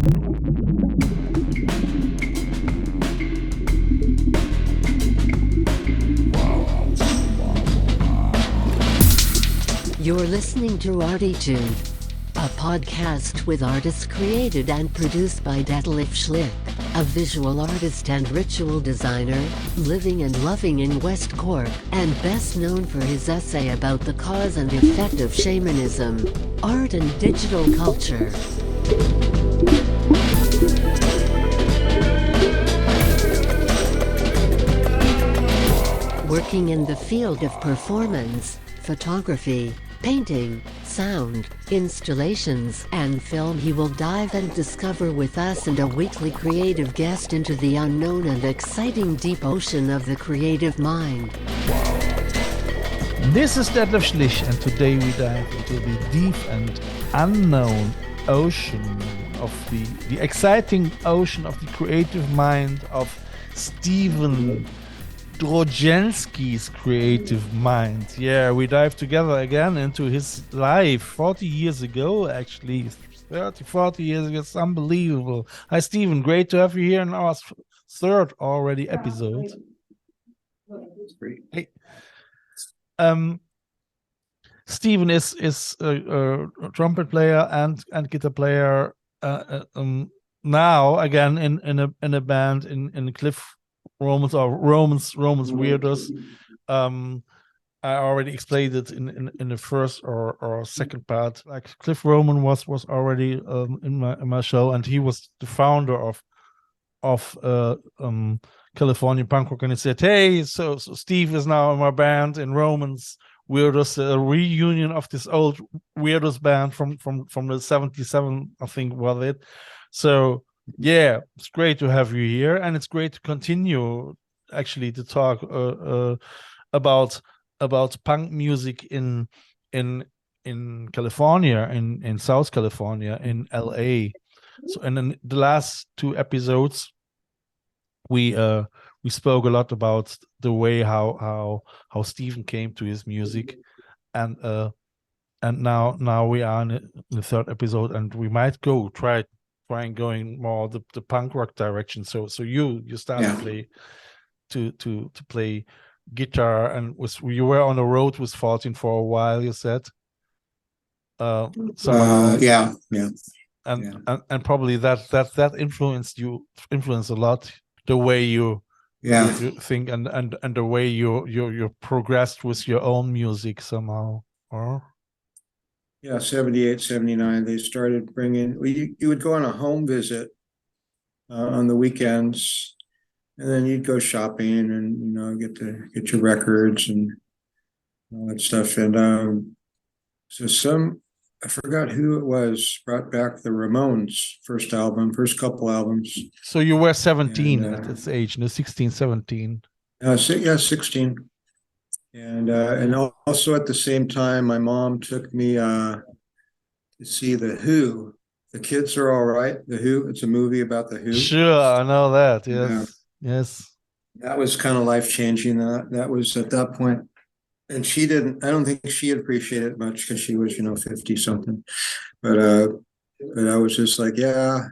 You're listening to ArTEEtude, a podcast with artists created and produced by Detlef Schlich, a visual artist and ritual designer, living and loving in West Cork, and best known for his essay about the cause and effect of shamanism, art and digital culture. Working in the field of performance, photography, painting, sound, installations, and film, he will dive and discover with us and a weekly creative guest into the unknown and exciting deep ocean of the creative mind. This is Detlef Schlich, and today we dive into the deep and unknown ocean of the exciting ocean of the creative mind of Stephen Drojensky's creative mind. Yeah, we dive together again into his life 40 years ago, actually 40 years ago. It's unbelievable. Hi Stephen, great to have you here in our third already episode. Hey. Stephen is a trumpet player and guitar player now again in a band in Cliff Romans Weirdos. I already explained it in the first or second part. Like Cliff Roman was already in my show, and he was the founder of Californian Punk Rock, and he said, "Hey, so Steve is now in my band in Romans Weirdos, a reunion of this old Weirdos band from the '77, I think was it." So yeah, it's great to have you here, and it's great to continue actually to talk about punk music in California, in South California, in LA. So, and in the last two episodes, we spoke a lot about the way how Stephen came to his music, and now we are in the third episode, and we might try and going more the punk rock direction. So you started to play guitar, and you were on the road with 14 for a while, you said. And probably that influenced a lot the way you think and the way you progressed with your own music somehow, or 78, 79, they started bringing, you would go on a home visit on the weekends, and then you'd go shopping and get your records and all that stuff. And I forgot who it was, brought back the Ramones first couple albums. So you were 17 at this age, 16, 17. 16. And also at the same time, my mom took me to see The Who. The Kids Are All Right. The Who. It's a movie about The Who. Sure, I know that. Yes, yes. That was kind of life-changing. That was at that point. And I don't think she appreciated it much because she was, 50-something. But I was just like, yeah,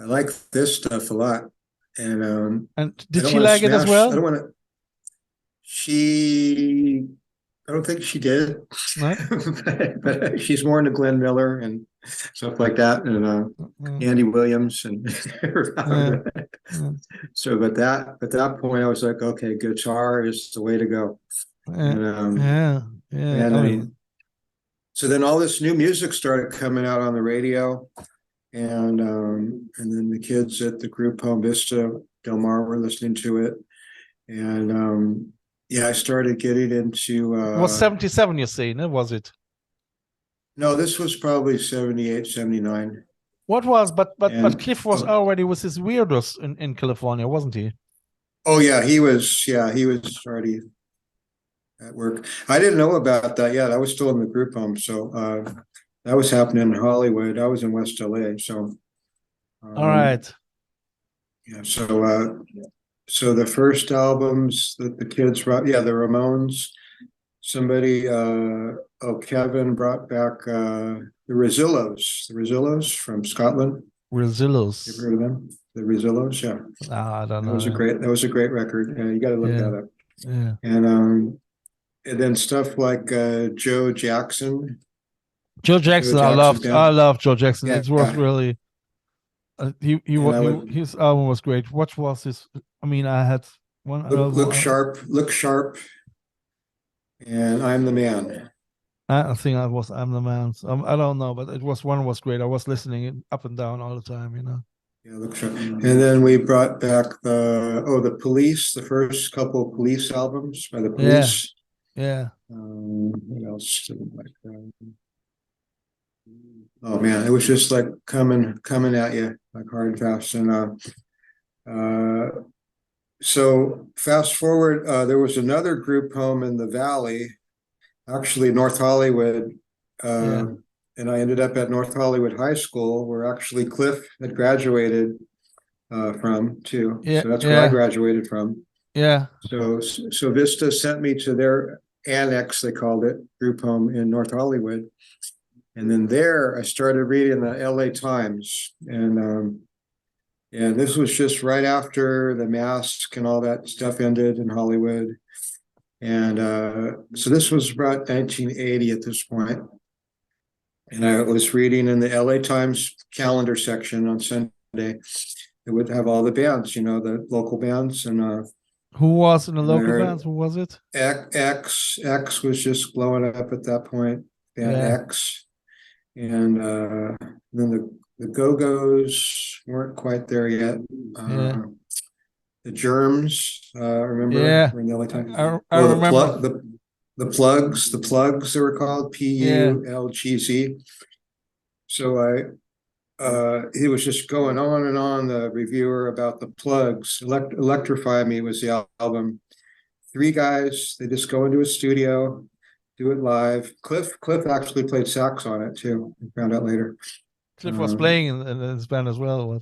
I like this stuff a lot. And did she like it as well? I don't want to. I don't think she did, but she's more into Glenn Miller and stuff like that, and Andy Williams, and so. But that point, I was like, okay, guitar is the way to go. So then all this new music started coming out on the radio, and then the kids at the group Home Vista Del Mar were listening to it, and I started getting into it was 77, you say, no? Was it? No, this was probably 78, 79. What was but Cliff was already with his Weirdos in California, wasn't he? Oh yeah, he was already at work. I didn't know about that yet. I was still in the group home, so that was happening in Hollywood. I was in West LA, so all right. Yeah, so the first albums that the kids wrote, the Ramones, somebody, Kevin brought back the Rosillos from Scotland. Rosillos. You've heard of them? The Rosillos, yeah. I don't know. That was a great record. You got to look that up. Yeah. And then stuff like Joe Jackson. Joe Jackson, I love Joe Jackson. Yeah, it was really his album was great. What was his? I mean, I had one album. Look sharp, and I'm the Man. I think I was I'm the Man. I don't know, but it was great. I was listening it up and down all the time, Yeah, look sharp. And then we brought back the Police, the first couple of Police albums by the Police. Yeah. What else did I like? Oh man, it was just like coming at you like hard and fast. And so fast forward, there was another group home in the Valley, actually North Hollywood, and I ended up at North Hollywood High School, where actually Cliff had graduated from too. Yeah, so that's where I graduated from. Yeah. So Vista sent me to their annex, they called it, group home in North Hollywood. And then there I started reading the LA Times. And this was just right after the mask and all that stuff ended in Hollywood. And so this was about 1980 at this point. And I was reading in the LA Times calendar section on Sunday. It would have all the bands, the local bands. And who was in the local bands? Who was it? X was just blowing up at that point. Band X. And then the Go-Go's weren't quite there yet. The Germs, remember? Yeah. Were in the LA Times. I remember. The Plugs they were called, Pulgz. So he was just going on and on, the reviewer, about the Plugs. Electrify Me was the album. 3 guys, they just go into a studio, do it live. Cliff actually played sax on it too. I found out later. Cliff was playing in his band as well.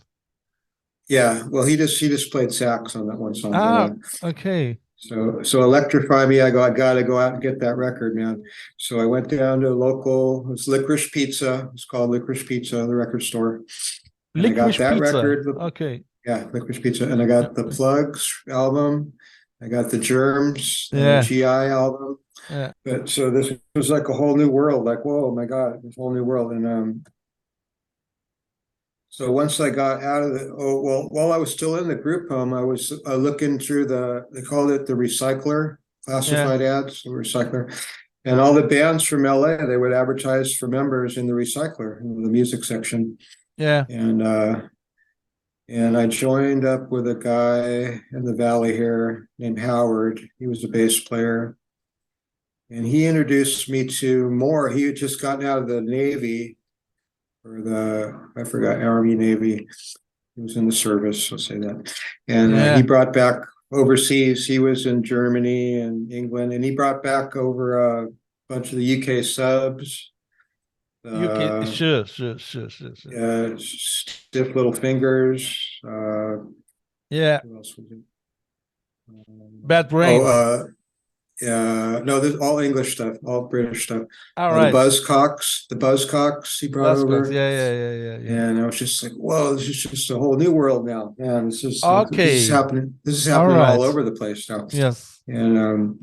Yeah, well, he just played sax on that one song. Okay. So Electrify Me, I gotta go out and get that record, man. So I went down to local, it's Licorice Pizza. It's called Licorice Pizza, the record store. And Licorice I got that Pizza. Record. Okay. Yeah, Licorice Pizza. And I got the Plugs album. I got the Germs, the GI album. Yeah. But so this was like a whole new world, like, whoa, my God, this whole new world. And so once I got out of while I was still in the group home, I was looking through they called it the recycler, classified ads, the recycler. And all the bands from LA, they would advertise for members in the recycler, in the music section. Yeah. And I joined up with a guy in the Valley here named Howard. He was a bass player. And he introduced me to more. He had just gotten out of the Navy, or I forgot, Army, Navy. He was in the service, I'll say that. And he brought back overseas. He was in Germany and England, and he brought back over a bunch of the UK subs. UK, sure. Stiff Little Fingers. Who else was it? Bad Brains. No, there's all English stuff, all British stuff. All right. The Buzzcocks he brought over. Yeah. And I was just like, whoa, this is just a whole new world now. Man, this is happening. This is happening all over the place now. Yes. And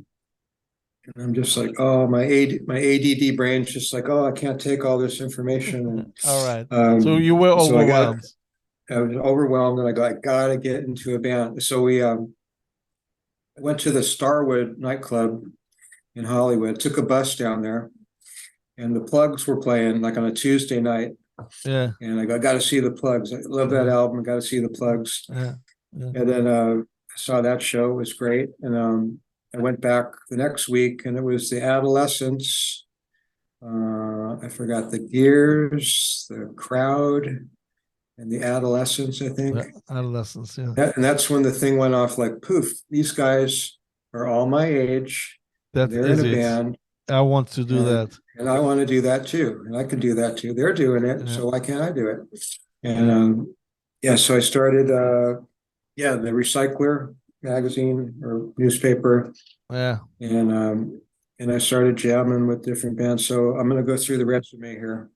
I'm just like, oh, my ADD brain's just like, oh, I can't take all this information. And, all right. So you were overwhelmed. I was overwhelmed, and I gotta get into a band. So we went to the Starwood nightclub in Hollywood, took a bus down there, and the Plugs were playing like on a Tuesday night. Yeah. And I got to see the Plugs. I love that album. I got to see the Plugs. Yeah. And then I saw that show. It was great. And I went back the next week, and it was the Adolescents. I forgot the Gears, the Crowd, and the Adolescents, I think. Adolescents, yeah. And that's when the thing went off, like, poof, these guys are all my age. They're in a band. I want to do that. And I want to do that too. And I can do that too. They're doing it. So why can't I do it? And so I started the Recycler magazine or newspaper. Yeah. And and I started jamming with different bands. So I'm going to go through the resume here.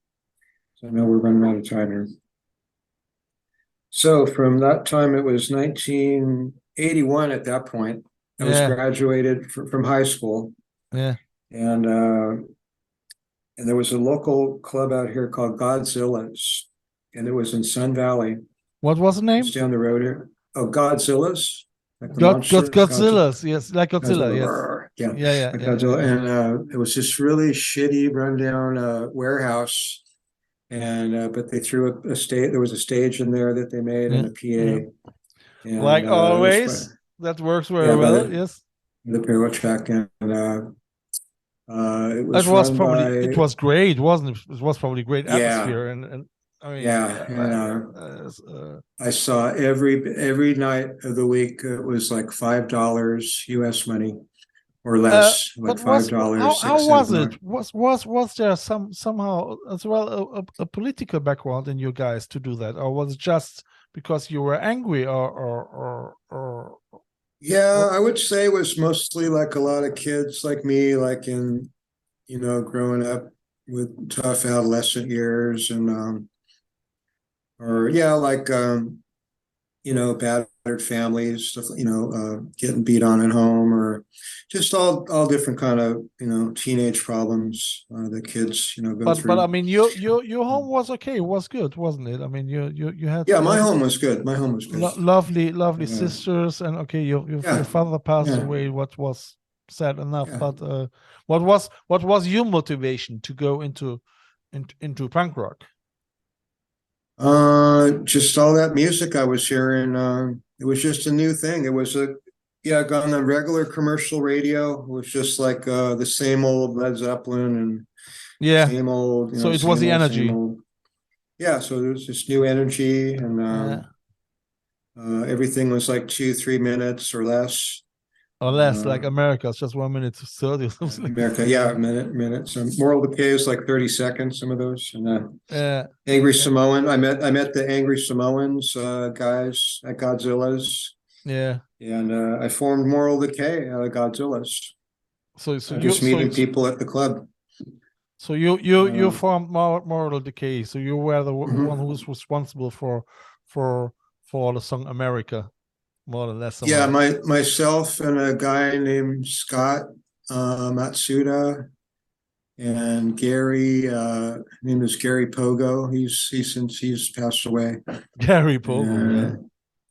So I know we're running out of time here. So from that time, it was 1981 at that point. I was graduated from high school. Yeah. And there was a local club out here called Godzilla's, and it was in Sun Valley. What was the name? It's down the road here. Oh, Godzilla's. Like the monster. Godzilla's, yes, like Godzilla, Godzilla, yes. Yeah. Like Godzilla. And it was this really shitty, rundown warehouse. And but they threw a stage. There was a stage in there that they made and a PA. And, like always, that works very well. Yes. The parallel track, and it was great, wasn't it? It was probably great atmosphere, and I mean, I saw every night of the week. It was like $5 US money or less, like $5. How was it? Was there somehow as well a political background in you guys to do that, or was it just because you were angry, or? Yeah, I would say it was mostly like a lot of kids like me, like in, growing up with tough adolescent years, and battered families, stuff, getting beat on at home, or just all different kind of, teenage problems that kids, go through. But I mean, your home was okay, was good, wasn't it? I mean, you had my home was good. My home was good. Lovely sisters, and okay, your father passed away. What was sad enough, but what was your motivation to go into punk rock? Just all that music I was hearing. It was just a new thing. It was on the regular commercial radio. It was just like the same old Led Zeppelin and same old. So it was the energy. So there was this new energy, and everything was like 2-3 minutes or less. Or less, like America, it's just 1 minute to 30 or something. America, a minute. So Moral Decay is like 30 seconds, some of those. And Angry Samoan. I met the Angry Samoans guys at Godzilla's. Yeah. And I formed Moral Decay out of Godzilla's. So just meeting people at the club. So you formed Moral Decay. So you were the one who was responsible for the song America. More or less. Yeah, myself and a guy named Scott Matsuda, and Gary. His name is Gary Pogo. He's passed away. Gary Pogo.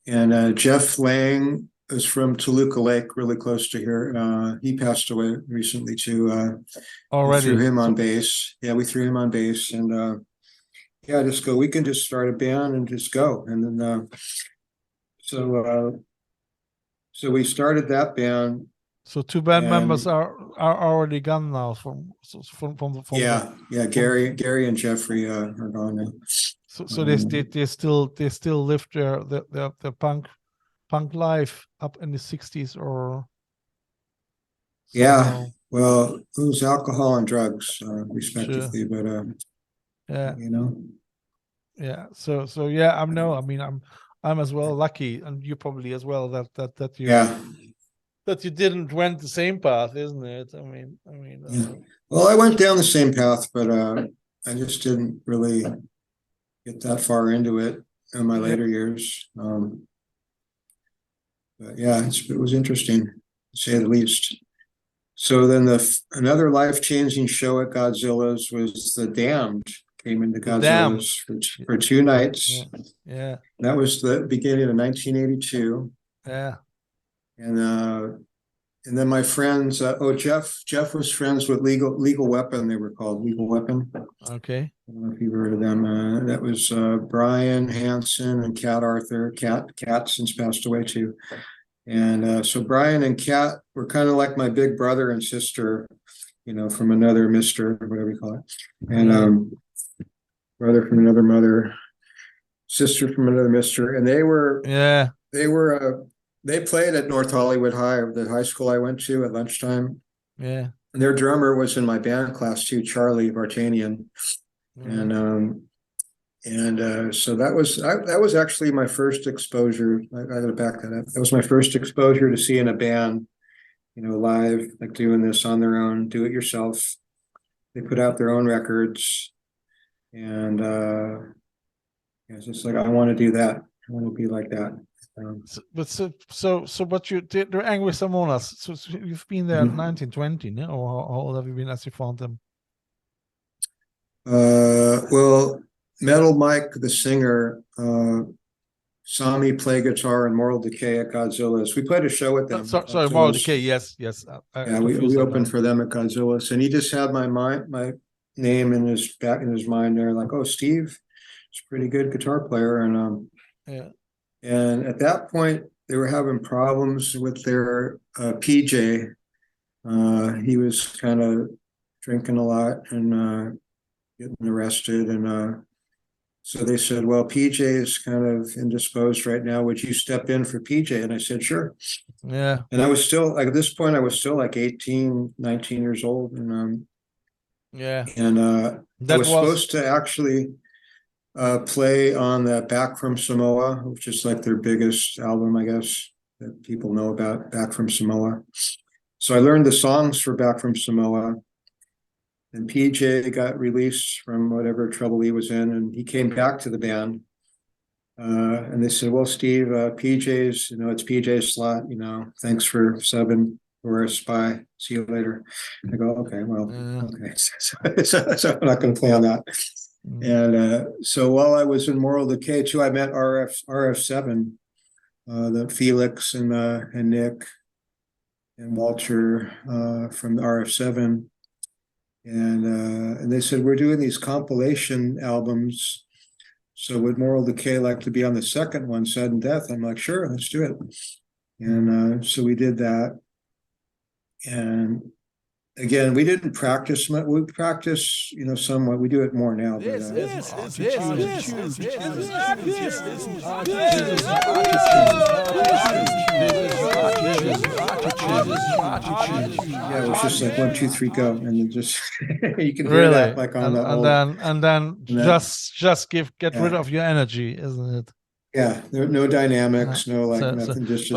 And Jeff Lang is from Toluca Lake, really close to here. He passed away recently too. Already. We threw him on bass. Yeah, we threw him on bass, and just go. We can just start a band and just go, and then. So we started that band. So 2 band members are already gone now from Gary and Jeffrey are gone now. So they still live their punk life up in the 60s, or well, it was alcohol and drugs respectively, but so I'm as well lucky, and you probably as well, that you didn't went the same path, isn't it? I mean. Well, I went down the same path, but I just didn't really get that far into it in my later years. But it was interesting, to say the least. So then another life-changing show at Godzilla's was The Damned. Came into Godzilla's for 2 nights. Yeah. That was the beginning of 1982. Yeah. And then my friends, Jeff was friends with Legal Weapon. They were called Legal Weapon. Okay. I don't know if you've heard of them. That was Brian Hansen and Kat Arthur. Kat since passed away too. And so Brian and Kat were kind of like my big brother and sister, from another mister, or whatever you call it. And brother from another mother, sister from another mister, and they played at North Hollywood High, the high school I went to, at lunchtime. Yeah, and their drummer was in my band class too, Charlie Vartanian, so that was actually my first exposure. I got to back that up. That was my first exposure to seeing a band live, like doing this on their own, do it yourself. They put out their own records, and it's just like I want to do that. I want to be like that. But they're Angry Samoans. So you've been there in 1920, no? Or how old have you been as you found them? Well, Metal Mike, the singer, saw me play guitar in Moral Decay at Godzilla's. We played a show with them. Sorry, Moral Decay. Yes. Yeah, we opened for them at Godzilla's, and he just had my name in his mind there, like, oh, Steve, he's a pretty good guitar player, and and at that point they were having problems with their PJ. He was kind of drinking a lot and getting arrested, and so they said, well, PJ is kind of indisposed right now. Would you step in for PJ? And I said, sure. Yeah. And I was still, like, at this point, I was still like 18, 19 years old. And I was supposed to actually play on that Back from Samoa, which is like their biggest album, I guess, that people know about, Back from Samoa. So I learned the songs for Back from Samoa. And PJ got released from whatever trouble he was in, and he came back to the band. And they said, well, Steve, PJ's, it's PJ's slot, thanks for subbing for us. Bye. See you later. I go, okay, well, okay. So I'm not going to play on that. And so while I was in Moral Decay too, I met RF7, the Felix and Nick and Walter from RF7. And they said, we're doing these compilation albums. So would Moral Decay like to be on the second one, Sudden Death? I'm like, sure, let's do it. And so we did that. And again, we didn't practice much. We practice, somewhat. We do it more now. Yeah, it was just like 1, 2, 3, go, and then just you can hear that like on the old, and then just get rid of your energy, isn't it? Yeah, there no dynamics, no nothing. Just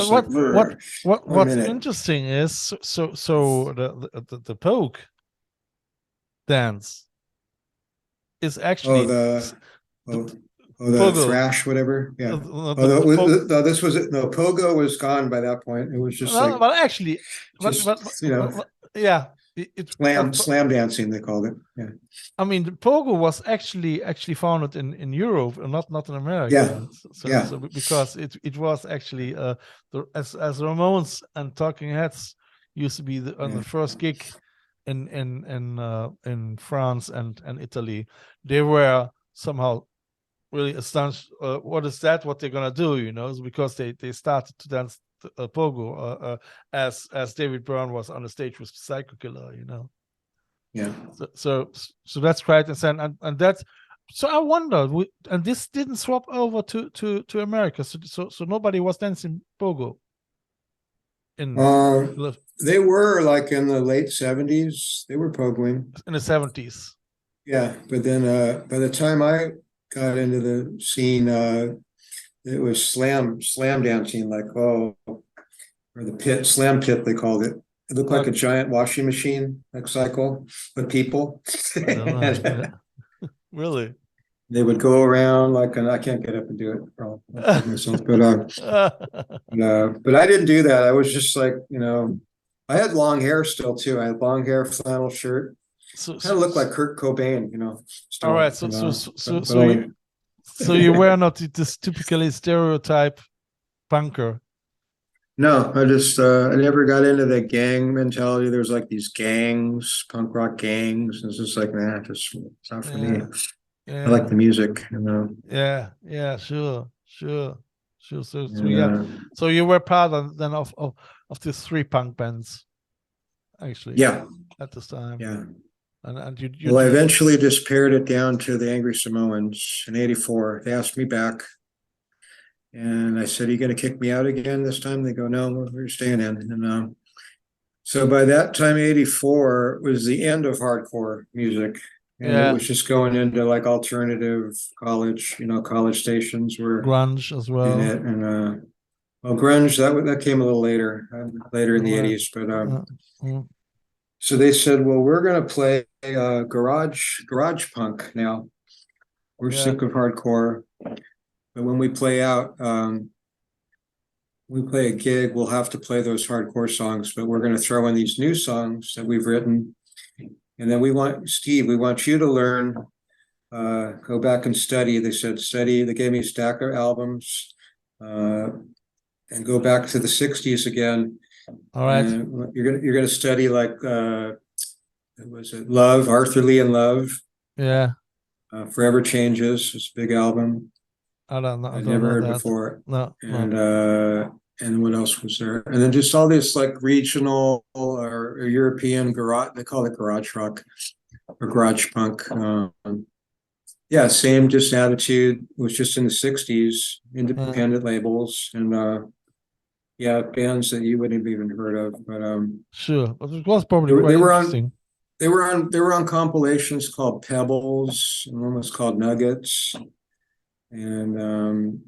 what's interesting is so the poke dance is actually the pogo. thrash, whatever. Yeah. This was it. No, pogo was gone by that point. It was just yeah. Slam dancing, they called it. Yeah. I mean, the pogo was actually founded in Europe and not in America. Yeah. So because it was actually as Ramones and Talking Heads used to be on the first gig in France and Italy, they were somehow really astonished. What is that? What they're gonna do? It's because they started to dance pogo as David Byrne was on the stage with Psycho Killer, Yeah. So that's quite insane, and that's so I wondered, and this didn't swap over to America, so nobody was dancing pogo in they were like in the late 70s. They were pogoing in the 70s. Yeah, but then by the time I got into the scene, it was slam dancing, like or the slam pit, they called it. It looked like a giant washing machine, like cycle, with people. Really? They would go around like, and I can't get up and do it myself, but I didn't do that. I was just like, I had long hair still too. I had long hair, flannel shirt. Kind of looked like Kurt Cobain, still, all right. So you were not this typically stereotype punker. No, I never got into the gang mentality. There's like these gangs, punk rock gangs. It's just like, it's not for me. I like the music, Yeah, sure. So you were part of these 3 punk bands, actually. Yeah. At this time. Yeah. And you I eventually just pared it down to the Angry Samoans in '84. They asked me back. And I said, are you going to kick me out again this time? They go, no, we're staying in. And so by that time, '84 was the end of hardcore music. And it was just going into like alternative college, college stations were grunge as well. In it. And Well, grunge, that came a little later, later in the Right. 80s. But Mm. so they said, well, we're going to play garage punk now. We're Yeah. sick of hardcore. But when we play out, we play a gig, we'll have to play those hardcore songs, but we're going to throw in these new songs that we've written. And then we want you to learn, go back and study. They said, study. They gave me a stack of albums, and go back to the 60s again. All right. And you're gonna study like, was it Love, Arthur Lee and Love? Yeah. Forever Changes. It's a big album. I don't know. I I'd don't never know heard that. before. No. And what else was there? And then just all this like regional or European garage, they call it garage rock or garage punk. Yeah, same just attitude. It was just in the 60s, independent labels and yeah, bands that you wouldn't have even heard of. But Sure, but it was probably they quite were interesting. they were on compilations called Pebbles, and one was called Nuggets. And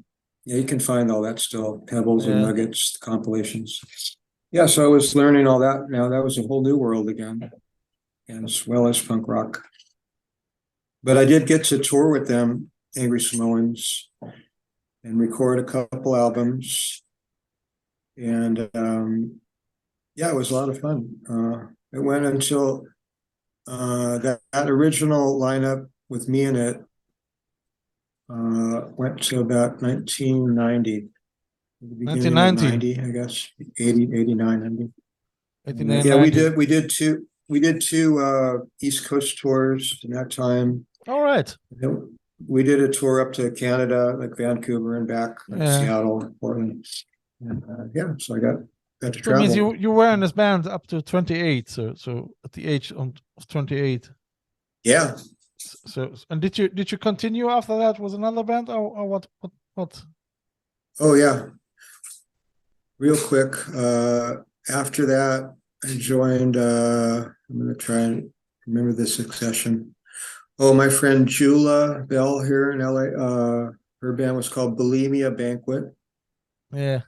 yeah, you can find all that still, Pebbles and Nuggets compilations. Yeah, so I was learning all that. Now that was a whole new world again, and as well as punk rock. But I did get to tour with them, Angry Samoans, and record a couple albums. And yeah, it was a lot of fun. It went until that original lineup with me in it went to about 1990. The beginning of 90, I guess. 80, 89, 90. 89, yeah, 90. we did two East Coast tours in that time. All right. We did a tour up to Canada, like Vancouver and back, like Seattle, Portland. And yeah, so I got to travel. That means you were in this band up to 28, so at the age of 28. Yeah. So and did you continue after that with another band or what? Oh yeah. Real quick. After that, I joined. I'm gonna try and remember the succession. Oh, my friend Jula Bell here in LA. Her band was called Bulimia Banquet. Yeah.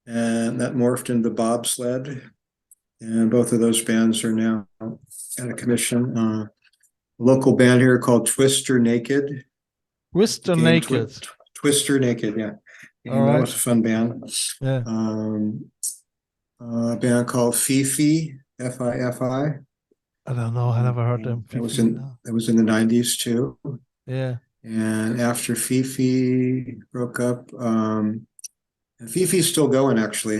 And that morphed into Bobsled. And both of those bands are now out of commission. A local band here called Twister Naked. Twister Naked. Twister Naked, yeah. And that was a fun band. Yeah. A band called Fifi, Fifi. I don't know. I never heard them. That was in the 90s too. Yeah. And after Fifi broke up, and Fifi's still going actually.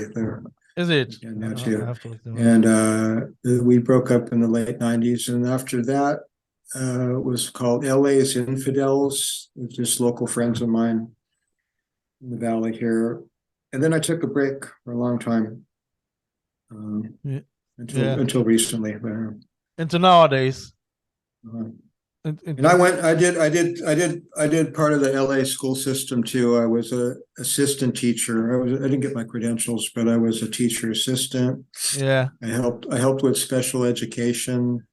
Is it? Now too. And we broke up in the late 90s. And after that, it was called LA's Infidels, with just local friends of mine in the valley here. And then I took a break for a long time. Until recently. Into nowadays. And I did part of the LA school system too. I was a assistant teacher. I didn't get my credentials, but I was a teacher assistant. Yeah. I helped with special education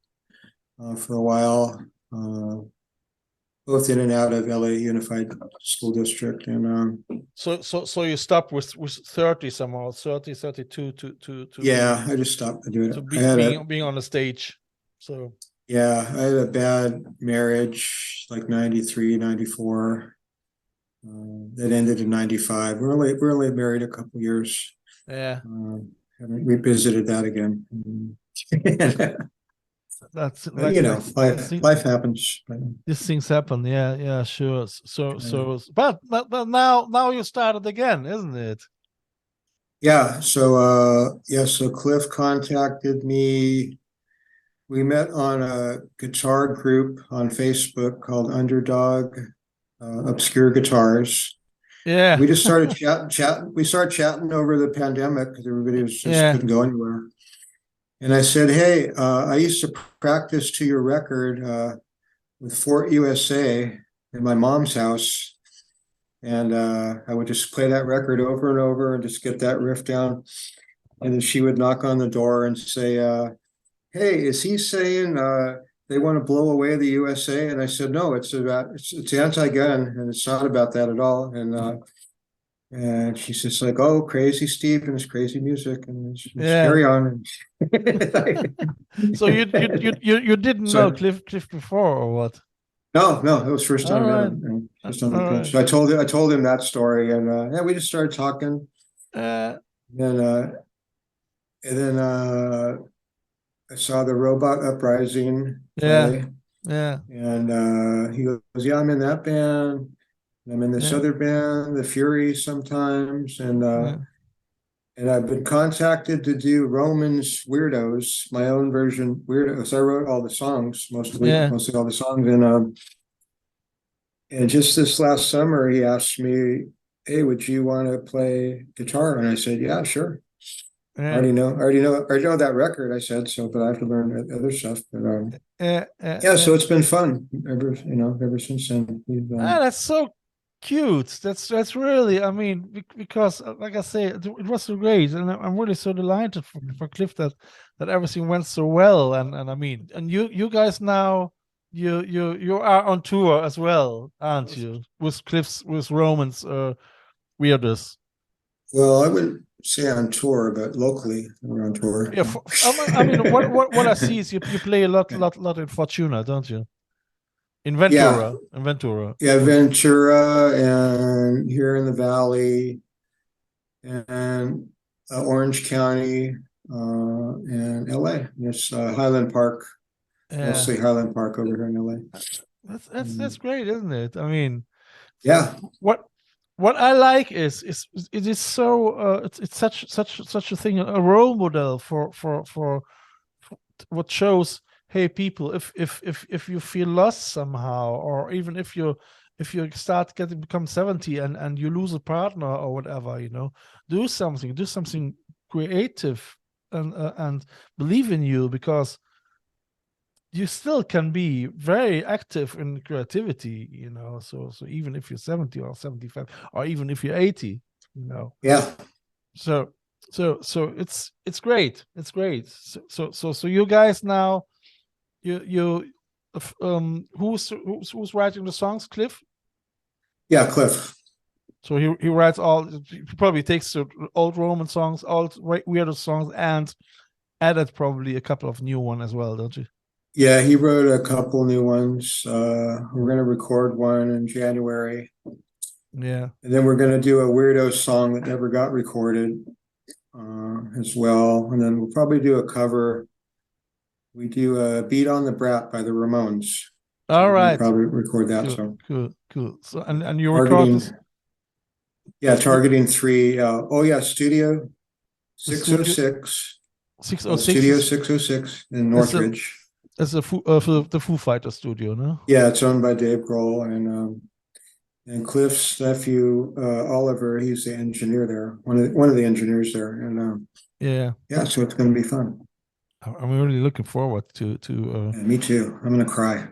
for a while, both in and out of LA Unified School District. And so you stopped with 30 somehow, 30, 32 to yeah, I just stopped doing it. Being on the stage. So yeah, I had a bad marriage, like 93, 94. That ended in 95. We're only married a couple years. Yeah. Haven't revisited that again. That's like, life happens. These things happen. Yeah, sure. So but now you started again, isn't it? Yeah. So so Cliff contacted me. We met on a guitar group on Facebook called Underdog Obscure Guitars. Yeah. We just started chatting. We started chatting over the pandemic because everybody was just couldn't go anywhere. And I said, hey, I used to practice to your record with Fort USA in my mom's house. And I would just play that record over and over and just get that riff down. And then she would knock on the door and say, hey, is he saying they want to blow away the USA? And I said, no, it's anti-gun, and it's not about that at all. And And she's just like, "Oh, crazy Steve and his crazy music, and just Yeah. carry on." So you didn't know So Cliff before, or what? no, it was first All time I met right. him, and just on the All pitch. right. So I told him that story, and yeah, we just started talking, Uh, and then I saw the Robot Uprising yeah. play, Yeah. and he goes, "Yeah, I'm in that band. I'm in this Yeah. other band, the Fury, sometimes, Yeah. and I've been contacted to do Roman's Weirdos, my own version Weirdos. I wrote all the songs, mostly Yeah. all the songs, and just this last summer, he asked me, "Hey, would you want to play guitar?" And I said, "Yeah, sure." I Yeah. already know that record. I said so, but I have to learn other stuff. But Yeah. yeah, so it's been fun ever since then. That's so cute. That's really, I mean, because like I say, it was so great, and I'm really so delighted for Cliff that everything went so well, and I mean, and you guys now you are on tour as well, aren't you? With Roman's Weirdos. Well, I wouldn't say on tour, but locally we're on tour. Yeah, I mean, what I see is you play a lot in Fortuna, don't you? Yeah, In Ventura. yeah, Ventura and here in the Valley and Orange County and LA. It's Highland Park, Yeah, mostly Highland Park over here in LA. that's great, isn't it? I mean, Yeah, what what I like is it is so it's such a thing, a role model for what shows, hey people, if you feel lost somehow, or even if you start getting become 70 and you lose a partner or whatever, do something creative, and believe in you, because you still can be very active in creativity, so even if you're 70 or 75, or even if you're 80, yeah. so it's great. It's great. So you guys now, you who's writing the songs? Cliff? Yeah, Cliff. So he writes he probably takes the old Roman songs, old weirdo songs, and added probably a couple of new one as well, don't you? Yeah, he wrote a couple new ones. We're going to record one in January. Yeah. And then we're going to do a Weirdo song that never got recorded as well. And then we'll probably do a cover. We do a Beat on the Brat by the Ramones. All We'll right. probably record that. Cool. So and you record Targeting, this? yeah, targeting 3. Studio The studio 606. 606 Studio 606 in Northridge. It's the Foo Fighter studio, no? Yeah, it's owned by Dave Grohl and Cliff's nephew Oliver. He's the engineer there, one of the engineers there, and Yeah, so it's going to be fun. I'm really looking forward to. Yeah, me too. I'm going to cry.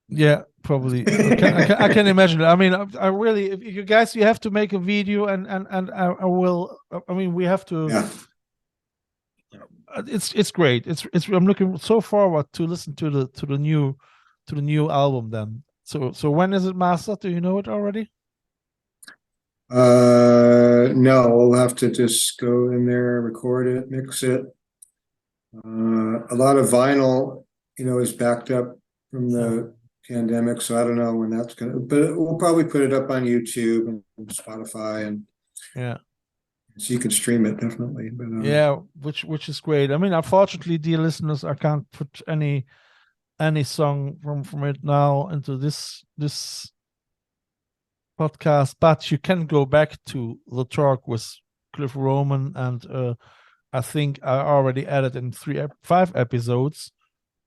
Yeah, probably. I can imagine. I mean, I really, if you guys, you have to make a video, and I will. I mean, we have to. Yeah. It's great. It's. I'm looking so forward to listen to the new album then. So when is it mastered? Do you know it already? No, we'll have to just go in there, record it, mix it. A lot of vinyl, is backed up from the pandemic, so I don't know when that's gonna. But we'll probably put it up on YouTube and Spotify, and yeah, so you can stream it definitely. But yeah, which is great. I mean, unfortunately, dear listeners, I can't put any song from it now into this podcast, but you can go back to the talk with Cliff Roman, and I think I already added in 5 episodes.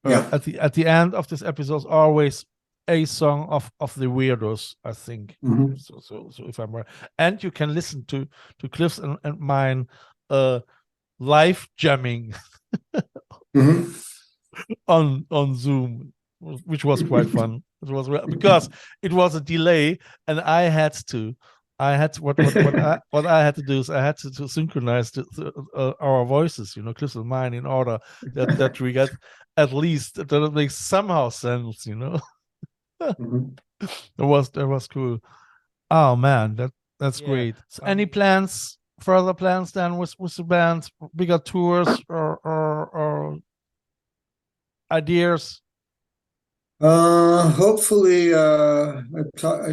yeah, At the end of this episode, always a song of the Weirdos, I think. Mhm. So if I'm right, and you can listen to Cliff's and mine live jamming Mhm. on Zoom, which was quite fun. It was because it was a delay, and I had what I had to do is I had to synchronize our voices, Cliff's and mine, in order that we get at least that it makes somehow sense. Mhm. That was cool. Oh man, That's Yeah. great. So any plans, further plans then with the band, bigger tours or ideas? Hopefully, I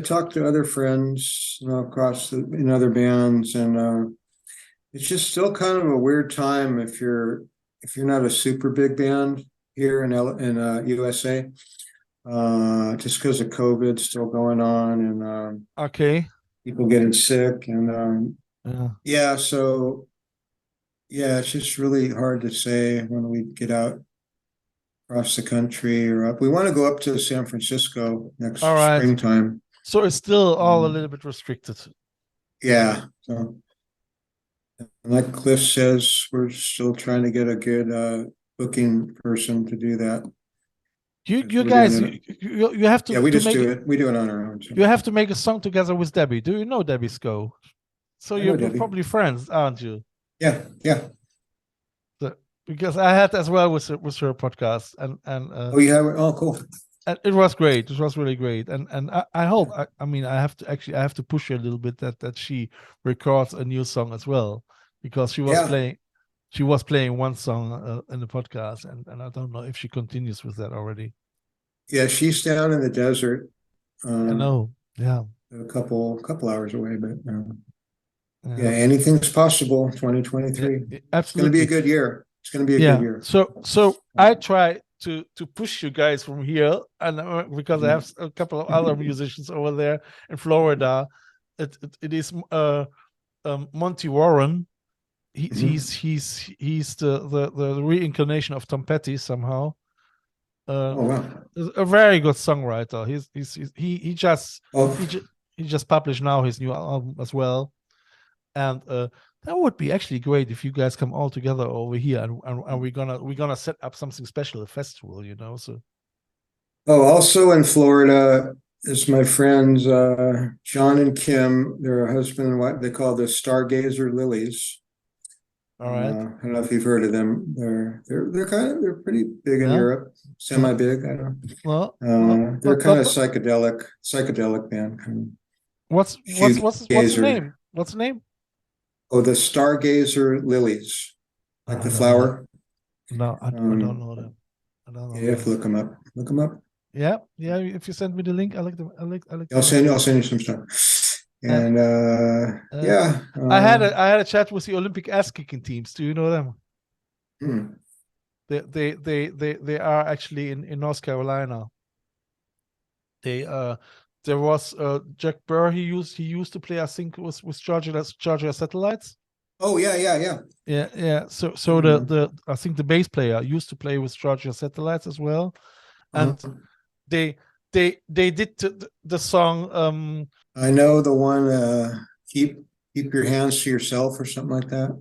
talked to other friends, in other bands, and it's just still kind of a weird time if you're not a super big band here in USA, just because of COVID still going on and Okay. people getting sick and Yeah. so yeah, it's just really hard to say when we get out across the country or up. We want to go up to San Francisco next All right. springtime. So it's still all a little bit restricted. Yeah. So, like Cliff says, we're still trying to get a good booking person to do that. You We're guys, doing you have to. Yeah, we to just make do it. We do it on our own. So. You have to make a song together with Debbie. Do you know Debbie Sco? So I know you're Debbie. probably friends, aren't you? Yeah, yeah. Because I had as well with her podcast, and Oh, you have it? Oh, cool. and it was great. It was really great, and I hope. I mean, I have to push her a little bit that she records a new song as well, because she was playing one song in the podcast, and I don't know if she continues with that already. Yeah, she's down in the desert. I know. Yeah. A couple hours away, but yeah, anything's possible. 2023. Yeah, absolutely. It's going to be a good year. It's going to be a good year. So I try to push you guys from here, and because I have a couple of other musicians over there in Florida. It is Monty Warren. He's the reincarnation of Tom Petty somehow. Oh wow! A very good songwriter. He just published now his new album as well, and that would be actually great if you guys come all together over here, and we're gonna set up something special, a festival, So. Oh, also in Florida is my friends John and Kim. They're a husband and wife. They call the Stargazer Lilies. All right. I don't know if you've heard of them. They're pretty big in Europe, semi-big. I don't know. Well, they're kind of psychedelic band. What's the name? What's the name? Oh, the Stargazer Lilies, like the flower. No, I don't know them. I don't know. You have to look them up. Look them up. Yeah. If you send me the link, I like them. I like. I'll send you some stuff. And yeah, I had a chat with the Olympic ass kicking teams. Do you know them? They are actually in North Carolina. There was Jack Burr. He used to play, I think, with Georgia Satellites. Oh yeah. So I think the bass player used to play with Georgia Satellites as well, and they did the song. I know the one. Keep your hands to yourself or something like that.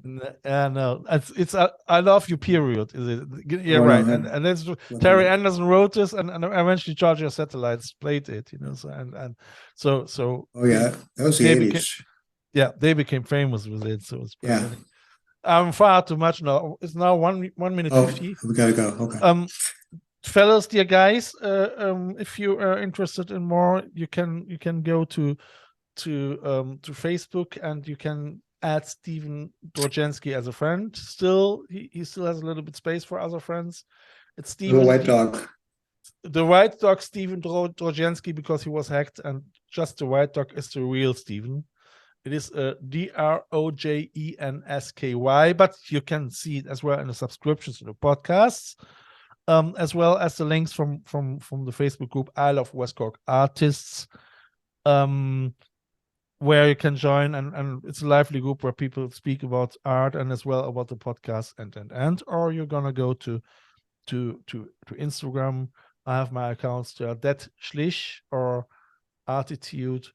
No, it's I love you. Period. Is it? Yeah, Oh, right. No, and that's Terry Anderson wrote this, and eventually Georgia Satellites played it. So. Oh yeah, that was the 80s. They became famous with it. So it's funny. I'm far too much now. It's now 1 minute 50. We gotta go. Okay. Fellas, dear guys, if you are interested in more, you can go to Facebook, and you can add Steven Drojensky as a friend. Still, he still has a little bit space for other friends. It's Steven, the white dog. The white dog, Steven Drojensky, because he was hacked, and just the white dog is the real Steven. It is Drojensky, but you can see it as well in the subscriptions to the podcasts, as well as the links from the Facebook group I Love West Cork Artists, where you can join, and it's a lively group where people speak about art and as well about the podcast and or you're gonna go to Instagram. I have my accounts there, Detlef Schlich or ArTEEtude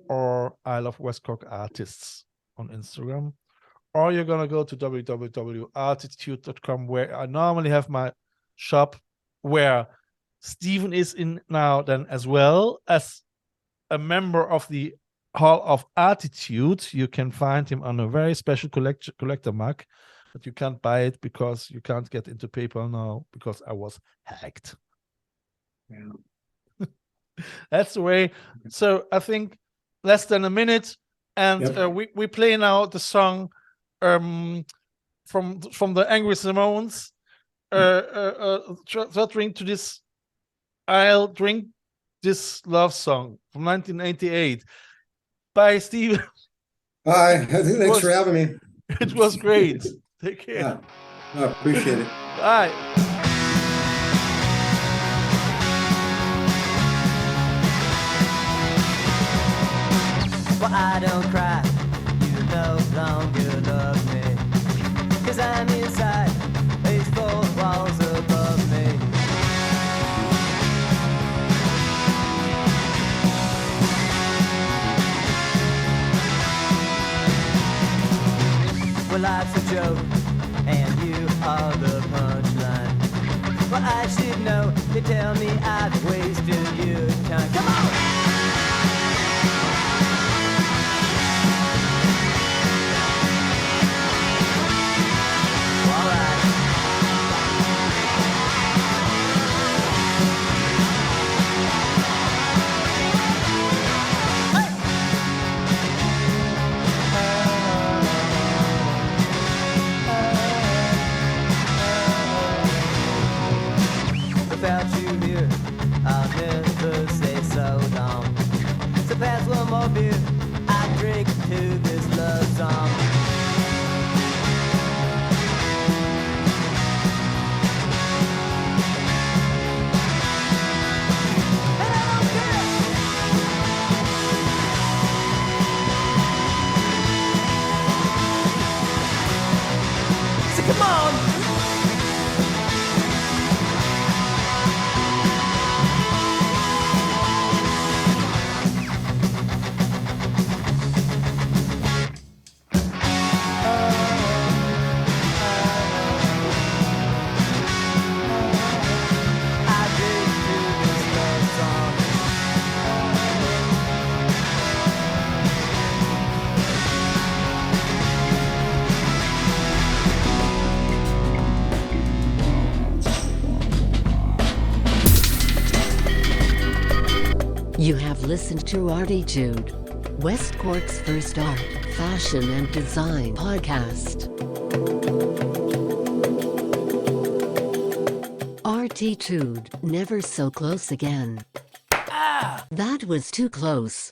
or I Love West Cork Artists on Instagram, or you're gonna go to www.arteetude.com, where I normally have my shop, where Steven is in now, then as well as a member of the Hall of ArTEEtude. You can find him on a very special collector mug, but you can't buy it because you can't get into PayPal now because I was hacked. That's the way. So I think less than a minute. And Yep. we play now the song from the Angry Samoans. Drink to this, I'll drink this love song from 1988 by Steve. Hi, thanks for having me. It was great. Take care. Yeah, I appreciate it. Bye. Well, I don't cry, you no longer love me, 'cause I'm inside these four walls above me. Well, life's a joke, and you are the punchline. Well, I should know, they tell me I've wasted your time. Come on! Without you here, I'll never say so long. So pass one more beer, I drink to this love song. And I don't care. So come on. You have listened to ArTEEtude, West Cork's first art, fashion and design podcast. ArTEEtude, never so close again. That was too close.